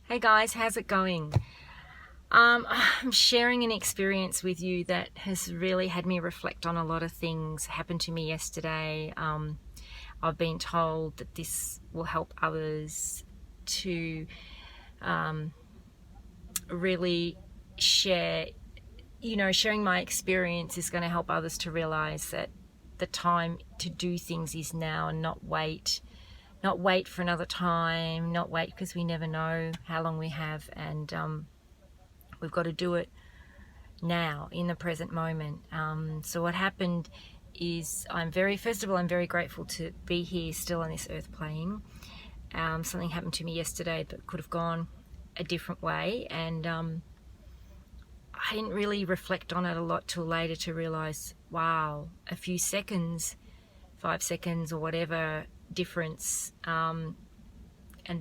Hey guys, how's it going? I'm sharing an experience with you that has really had me reflect on a lot of things. Happened to me yesterday. I've been told that this will help others to really share, sharing my experience is going to help others to realize that the time to do things is now and not wait for another time, not wait because we never know how long we have, and we've got to do it now in the present moment. So what happened is first of all, I'm very grateful to be here still on this earth plane. Something happened to me yesterday that could have gone a different way, and I didn't really reflect on it a lot till later to realize, wow, a few seconds, 5 seconds or whatever difference, and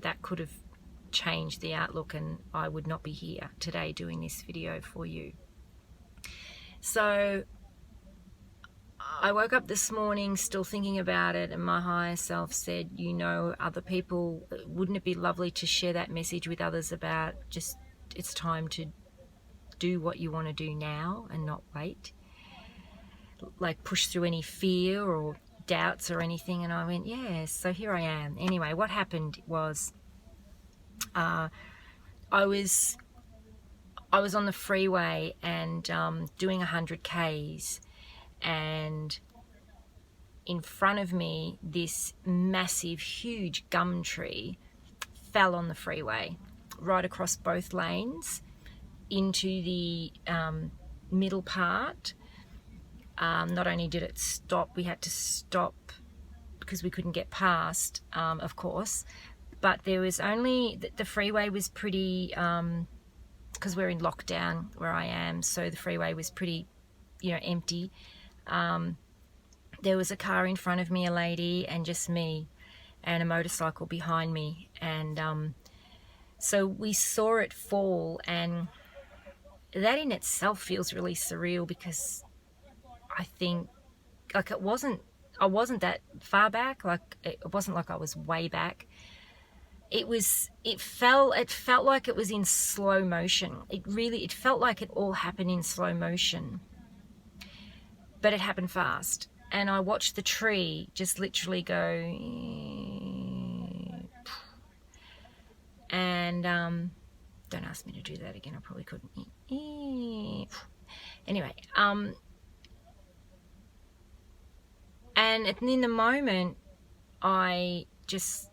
that could have changed the outlook, and I would not be here today doing this video for you. So I woke up this morning still thinking about it, and my higher self said, other people, wouldn't it be lovely to share that message with others about just it's time to do what you want to do now and not wait, like push through any fear or doubts or anything. And I went, yes. So here I am. Anyway, what happened was I was on the freeway and doing 100 Ks, and in front of me this massive huge gum tree fell on the freeway right across both lanes into the middle part. Not only did it stop, we had to stop because we couldn't get past, of course, but there was only, the freeway was pretty, because we're in lockdown where I am, so the freeway was pretty, empty. There was a car in front of me, a lady, and just me, and a motorcycle behind me, and so we saw it fall, and that in itself feels really surreal, because I think, like, I wasn't that far back, like it wasn't like I was way back. It felt like it was in slow motion. It felt like it all happened in slow motion, but it happened fast. And I watched the tree just literally go, and don't ask me to do that again, I probably couldn't. Anyway, and in the moment, I just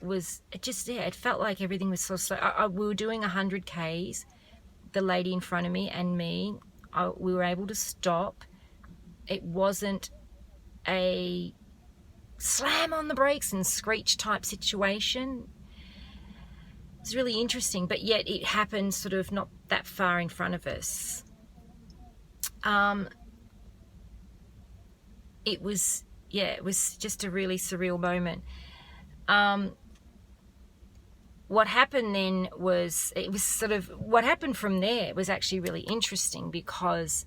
was, it felt like everything was so slow. We were doing 100 Ks, the lady in front of me and me, we were able to stop. It wasn't a slam on the brakes and screech type situation. It's really interesting, but yet it happened sort of not that far in front of us. It was just a really surreal moment. What happened then was, what happened from there was actually really interesting, because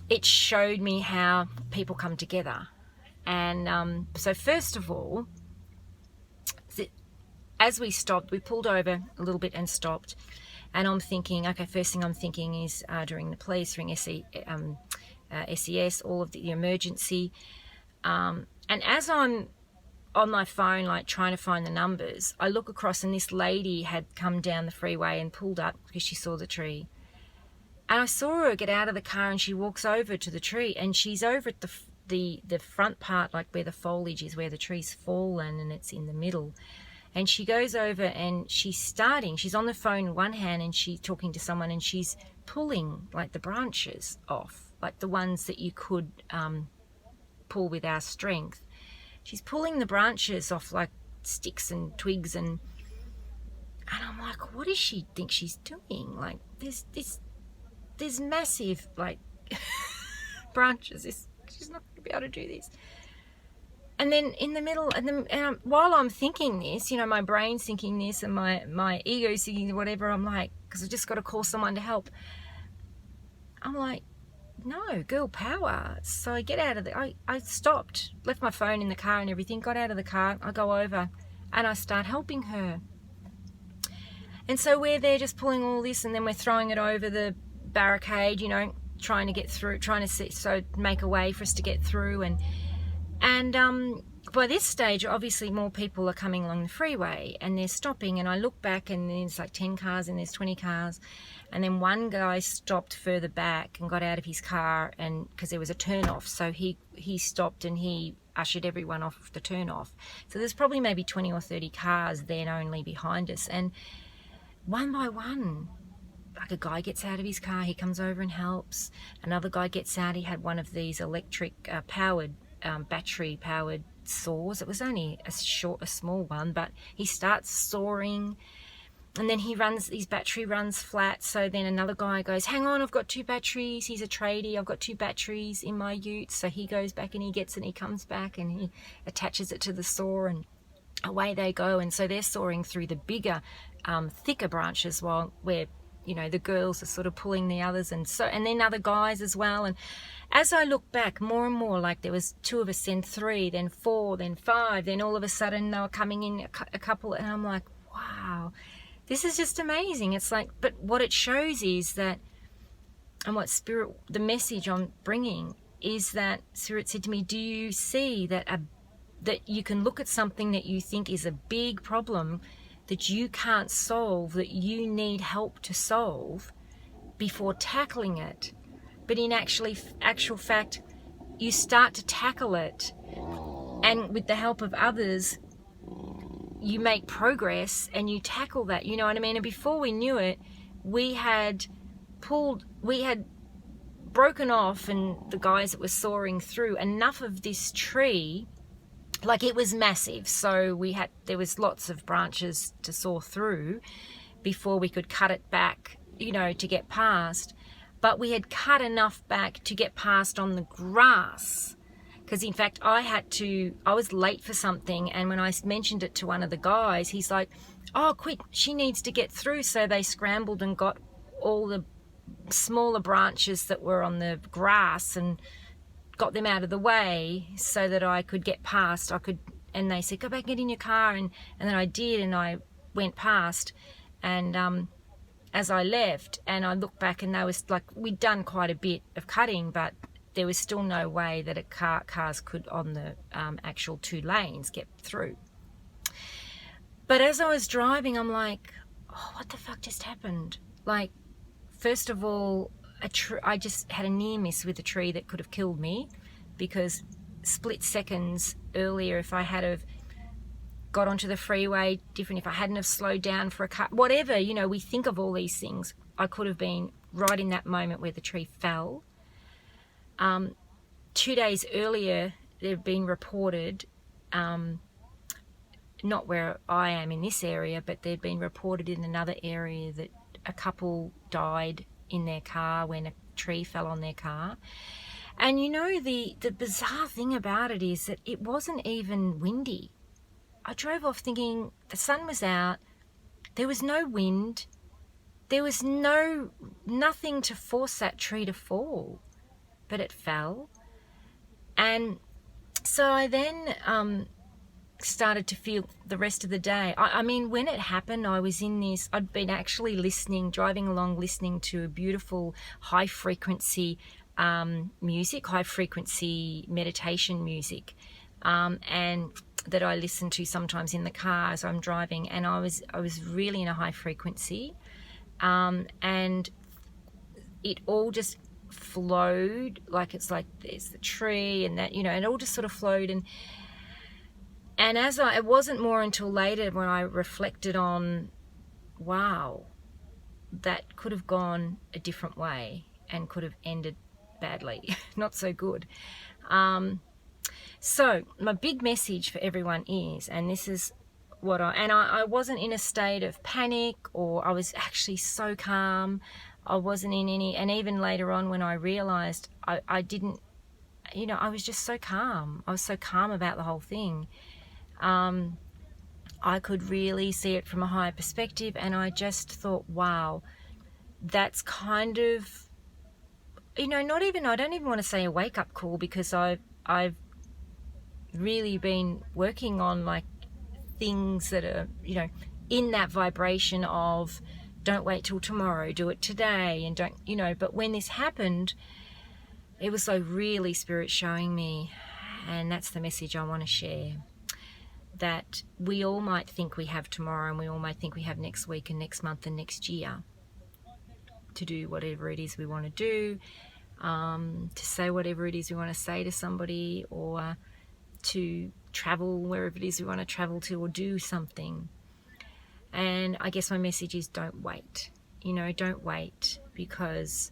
it showed me how people come together. And so first of all, as we stopped, we pulled over a little bit and stopped, and I'm thinking, okay, first thing I'm thinking is during the police, ring SES, all of the emergency, and as I'm on my phone, like trying to find the numbers, I look across, and this lady had come down the freeway and pulled up because she saw the tree. And I saw her get out of the car, and she walks over to the tree, and she's over at the front part, like where the foliage is, where the tree's fallen, and it's in the middle. And she goes over, and she's on the phone in one hand, and she's talking to someone, and she's pulling like the branches off, like the ones that you could pull with our strength. She's pulling the branches off like sticks and twigs, and I'm like, what does she think she's doing? Like, there's massive, like, branches. She's not going to be able to do this. And then in the middle, and while I'm thinking this, my brain's thinking this, and my ego's thinking whatever, I'm like, because I just got to call someone to help. I'm like, no, girl power. So I get out of I stopped, left my phone in the car and everything, got out of the car, I go over, and I start helping her. And so we're there just pulling all this, and then we're throwing it over the barricade, you know, trying to get through, trying to see, so make a way for us to get through. And by this stage, obviously more people are coming along the freeway and they're stopping, and I look back and there's like 10 cars and there's 20 cars, and then one guy stopped further back and got out of his car, and because there was a turn off, so he stopped and he ushered everyone off the turn off. So there's probably maybe 20 or 30 cars then only behind us, and one by one, like a guy gets out of his car, he comes over and helps. Another guy gets out, he had one of these electric powered battery powered saws. It was only a small one, but he starts sawing, and then his battery runs flat. So then another guy goes, hang on, I've got 2 batteries. He's a tradie, I've got 2 batteries in my ute. So he goes back and he gets it, and he comes back and he attaches it to the saw, and away they go. And so they're sawing through the bigger thicker branches, while we're, you know, the girls are sort of pulling the others, and then other guys as well. And as I look back, more and more, like there was 2 of us, then 3, then 4, then 5, then all of a sudden they were coming in a couple, and I'm like, wow, this is just amazing. It's like, but what it shows is that, and what Spirit, the message I'm bringing is that Spirit said to me, do you see that that you can look at something that you think is a big problem that you can't solve, that you need help to solve before tackling it, but in actual fact, you start to tackle it, and with the help of others, you make progress and you tackle that, you know what I mean? And before we knew it, we had broken off, and the guys that were sawing through enough of this tree, like it was massive, so there was lots of branches to saw through before we could cut it back, you know, to get past. But we had cut enough back to get past on the grass, because in fact I was late for something, and when I mentioned it to one of the guys, he's like, oh quick, she needs to get through. So they scrambled and got all the smaller branches that were on the grass and got them out of the way so that I could get past. And they said, go back and get in your car, and then I did, and I went past, and as I left, and I looked back, and there was like, we'd done quite a bit of cutting, but there was still no way that cars could, on the actual 2 lanes, get through. But as I was driving, I'm like, oh, what the fuck just happened? Like, first of all, I just had a near miss with a tree that could have killed me, because split seconds earlier, if I had have got onto the freeway different, if I hadn't have slowed down for a car, whatever, you know, we think of all these things. I could have been right in that moment where the tree fell. 2 days earlier, there had been reported, not where I am in this area, but there'd been reported in another area that a couple died in their car when a tree fell on their car. And you know, the bizarre thing about it is that it wasn't even windy. I drove off thinking the sun was out, there was no wind, there was nothing to force that tree to fall, but it fell. And so I then started to feel the rest of the day. I mean, when it happened, I was in this, I'd been actually driving along, listening to a beautiful high frequency music, high frequency meditation music, and that I listen to sometimes in the car as I'm driving. And I was really in a high frequency, and it all just flowed, like it's like there's the tree and that, you know, it all just sort of flowed. And as it wasn't more until later when I reflected on, wow, that could have gone a different way and could have ended badly, not so good. So my big message for everyone is, and this is what I wasn't in a state of panic, or I was actually so calm. I wasn't in any, and even later on when I realized I didn't, you know, I was just so calm. I was so calm about the whole thing. I could really see it from a higher perspective, and I just thought, wow, that's kind of, you know, I don't even want to say a wake-up call, because I've really been working on like things that are, you know, in that vibration of don't wait till tomorrow, do it today, and don't, you know. But when this happened, it was like really Spirit showing me, and that's the message I want to share, that we all might think we have tomorrow, and we all might think we have next week and next month and next year to do whatever it is we want to do, to say whatever it is we want to say to somebody, or to travel wherever it is we want to travel to, or do something. And I guess my message is don't wait. You know, don't wait, because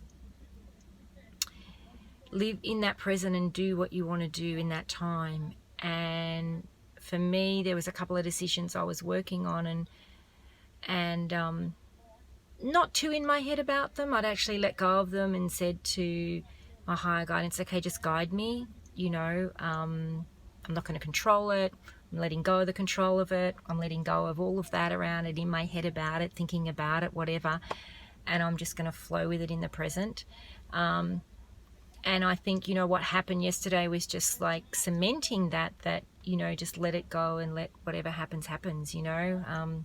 live in that present and do what you want to do in that time. And for me, there was a couple of decisions I was working on, and not too in my head about them. I'd actually let go of them and said to my higher guidance, okay, just guide me, you know, I'm not going to control it. I'm letting go of the control of it. I'm letting go of all of that around it, in my head about it, thinking about it, whatever. And I'm just going to flow with it in the present. And I think, you know, what happened yesterday was just like cementing that, you know, just let it go and let whatever happens, happens, you know.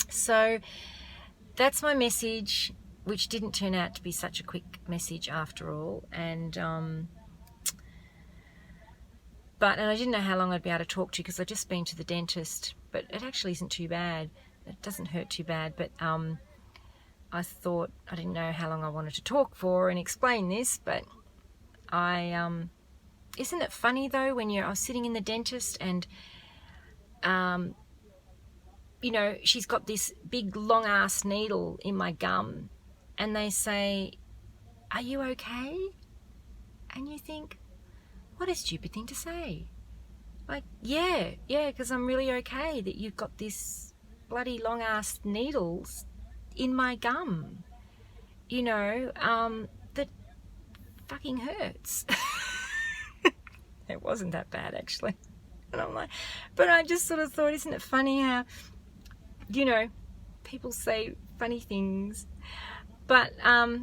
So that's my message, which didn't turn out to be such a quick message after all. And I didn't know how long I'd be able to talk to you, because I'd just been to the dentist, but it actually isn't too bad. It doesn't hurt too bad, but I thought, I didn't know how long I wanted to talk for and explain this, but isn't it funny though, when I was sitting in the dentist, and you know, she's got this big long ass needle in my gum, and they say, are you okay? And you think, what a stupid thing to say. Like, yeah, because I'm really okay that you've got this bloody long ass needles in my gum, you know, that fucking hurts. It wasn't that bad, actually. And I'm like, but I just sort of thought, isn't it funny how, you know, people say funny things. But I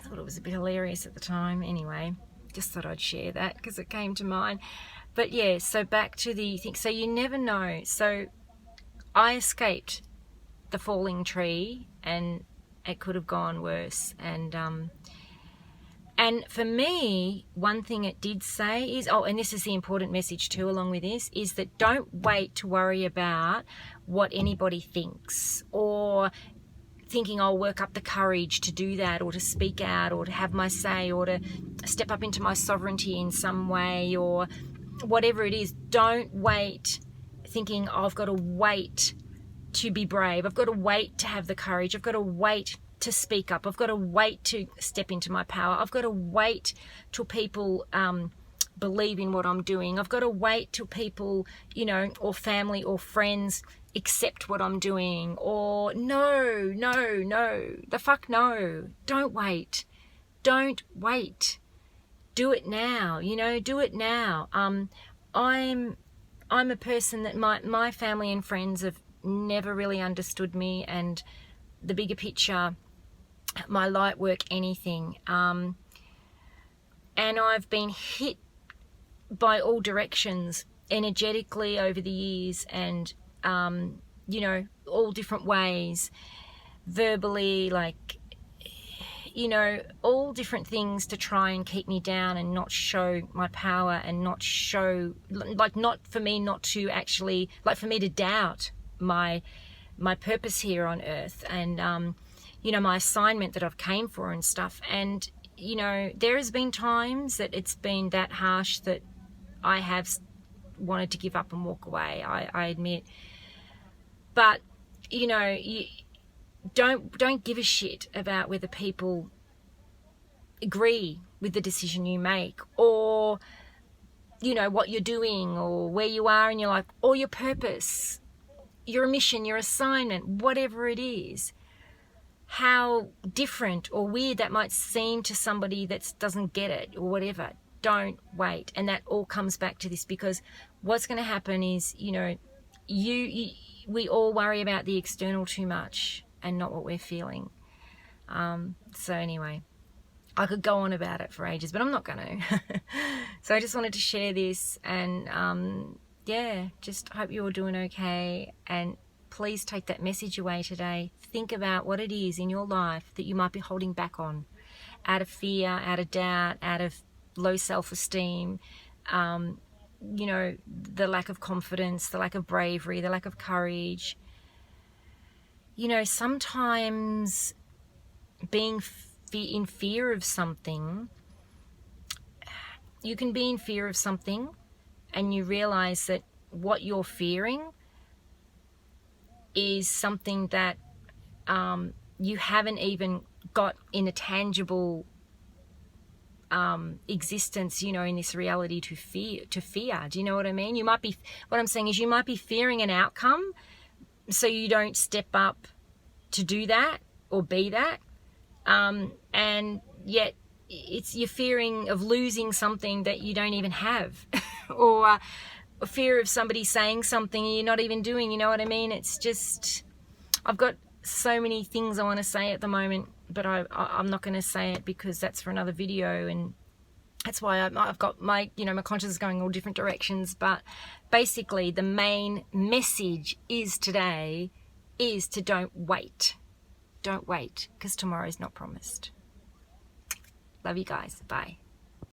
thought it was a bit hilarious at the time. Anyway, just thought I'd share that because it came to mind. But yeah, so back to the thing. So you never know. So I escaped the falling tree, and it could have gone worse. And for me, one thing it did say is, and this is the important message too along with this, is that don't wait to worry about what anybody thinks, or thinking I'll work up the courage to do that, or to speak out, or to have my say, or to step up into my sovereignty in some way, or whatever it is. Don't wait thinking, I've got to wait to be brave. I've got to wait to have the courage. I've got to wait to speak up. I've got to wait to step into my power. I've got to wait till people believe in what I'm doing. I've got to wait till people, you know, or family or friends accept what I'm doing. Or no, the fuck no. Don't wait. Don't wait. Do it now, you know, do it now. I'm a person that my family and friends have never really understood me, and the bigger picture, my light work, anything. And I've been hit by all directions energetically over the years, and you know, all different ways, verbally, like, you know, all different things to try and keep me down and not show my power, and not show, like, not for me not to actually, like, for me to doubt my purpose here on earth, and you know, my assignment that I've came for and stuff. And you know, there has been times that it's been that harsh that I have wanted to give up and walk away, I admit. But you know, you don't give a shit about whether people agree with the decision you make, or you know, what you're doing, or where you are in your life, or your purpose, your mission, your assignment, whatever it is. How different or weird that might seem to somebody that doesn't get it, or whatever. Don't wait. And that all comes back to this, because what's going to happen is, you know, we all worry about the external too much and not what we're feeling. So anyway, I could go on about it for ages, but I'm not going to. So I just wanted to share this, and yeah, just hope you're doing okay, and please take that message away today. Think about what it is in your life that you might be holding back on, out of fear, out of doubt, out of low self-esteem, you know, the lack of confidence, the lack of bravery, the lack of courage. You know, sometimes being in fear of something, you can be in fear of something and you realize that what you're fearing is something that you haven't even got in a tangible existence, you know, in this reality to fear. Do you know what I mean? You might be, what I'm saying is you might be fearing an outcome, so you don't step up to do that or be that, and yet you're fearing of losing something that you don't even have, or a fear of somebody saying something you're not even doing. You know what I mean? It's just, I've got so many things I want to say at the moment, but I'm not going to say it because that's for another video, and that's why I've got my, you know, my conscience is going all different directions. But basically the main message is today is to don't wait, because tomorrow's not promised. Love you guys. Bye.